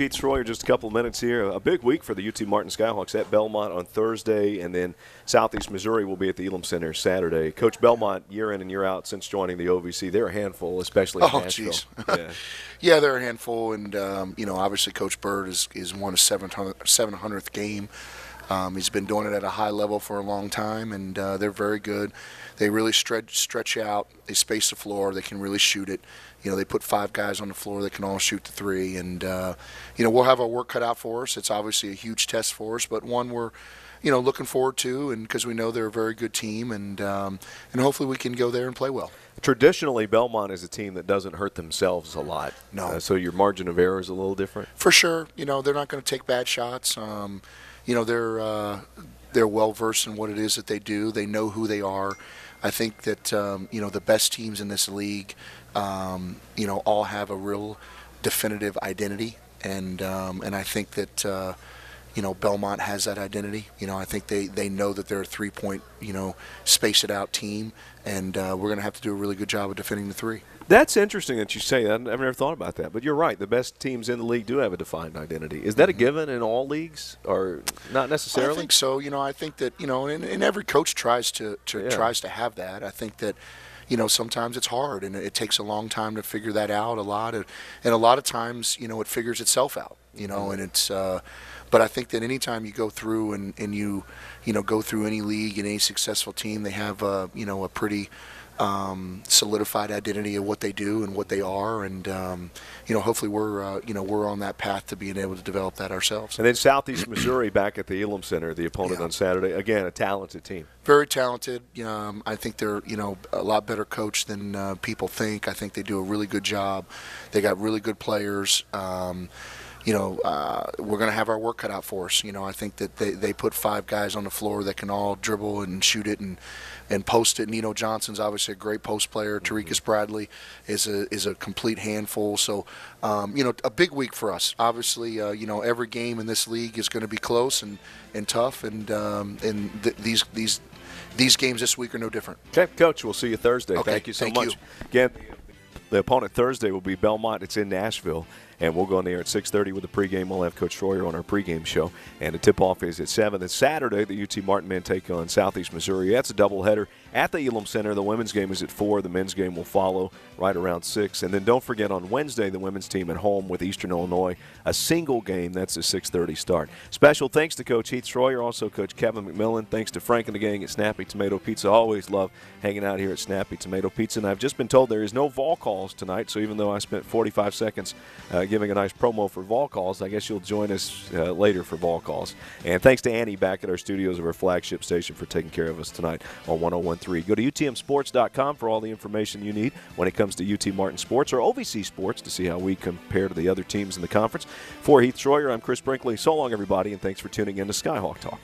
Heath Schroyer, just a couple of minutes here. A big week for the UT Martin Skyhawks at Belmont on Thursday, and then Southeast Missouri will be at the Elam Center Saturday. Coach Belmont, year in and year out since joining the OVC, they're a handful, especially in Nashville. Yeah. Yeah, they're a handful, and obviously Coach Bird is won his 700th game. He's been doing it at a high level for a long time, and they're very good. They really stretch out. They space the floor. They can really shoot it. They put 5 guys on the floor that can all shoot the 3, and we'll have our work cut out for us. It's obviously a huge test for us, but one we're looking forward to, and because we know they're a very good team, and hopefully we can go there and play well. Traditionally, Belmont is a team that doesn't hurt themselves a lot. No. So your margin of error is a little different? For sure. They're not going to take bad shots. They're well-versed in what it is that they do. They know who they are. I think that, the best teams in this league, all have a real definitive identity. And I think that, Belmont has that identity. I think they know that they're a 3-point, space-it-out team. And we're going to have to do a really good job of defending the 3. That's interesting that you say that. I've never thought about that. But you're right. The best teams in the league do have a defined identity. Is that a given in all leagues, or not necessarily? I think so. I think that and every coach tries to have that. I think that sometimes it's hard, and it takes a long time to figure that out. And a lot of times it figures itself out. And it's. But I think that anytime you go through and you go through any league and any successful team, they have a pretty solidified identity of what they do and what they are, and hopefully we're on that path to being able to develop that ourselves. And then Southeast Missouri back at the Elam Center, the opponent on Saturday. Again, a talented team. Very talented. I think they're a lot better coached than people think. I think they do a really good job. They got really good players. We're going to have our work cut out for us. I think that they put 5 guys on the floor that can all dribble and shoot it and post it. Nino Johnson's obviously a great post player. Tarikas Bradley is a complete handful. So, a big week for us. Obviously, every game in this league is going to be close and tough, and these games this week are no different. Okay, Coach, we'll see you Thursday. Okay, thank you so thank much. You. Again, the opponent Thursday will be Belmont. It's in Nashville. And we'll go on the air at 6:30 with the pregame. We'll have Coach Schroyer on our pregame show. And the tip-off is at 7. Then Saturday, the UT Martin men take on Southeast Missouri. That's a doubleheader at the Elam Center. The women's game is at 4. The men's game will follow right around 6. And then don't forget on Wednesday, the women's team at home with Eastern Illinois. A single game. That's a 6:30 start. Special thanks to Coach Heath Schroyer, also Coach Kevin McMillan. Thanks to Frank and the gang at Snappy Tomato Pizza. Always love hanging out here at Snappy Tomato Pizza. And I've just been told there is no Vol calls tonight, so even though I spent 45 seconds giving a nice promo for Vol calls, I guess you'll join us later for Vol calls. And thanks to Annie back at our studios of our flagship station for taking care of us tonight on 101.3. Go to utmsports.com for all the information you need when it comes to UT Martin sports or OVC sports to see how we compare to the other teams in the conference. For Heath Schroyer, I'm Chris Brinkley. So long, everybody, and thanks for tuning in to Skyhawk Talk.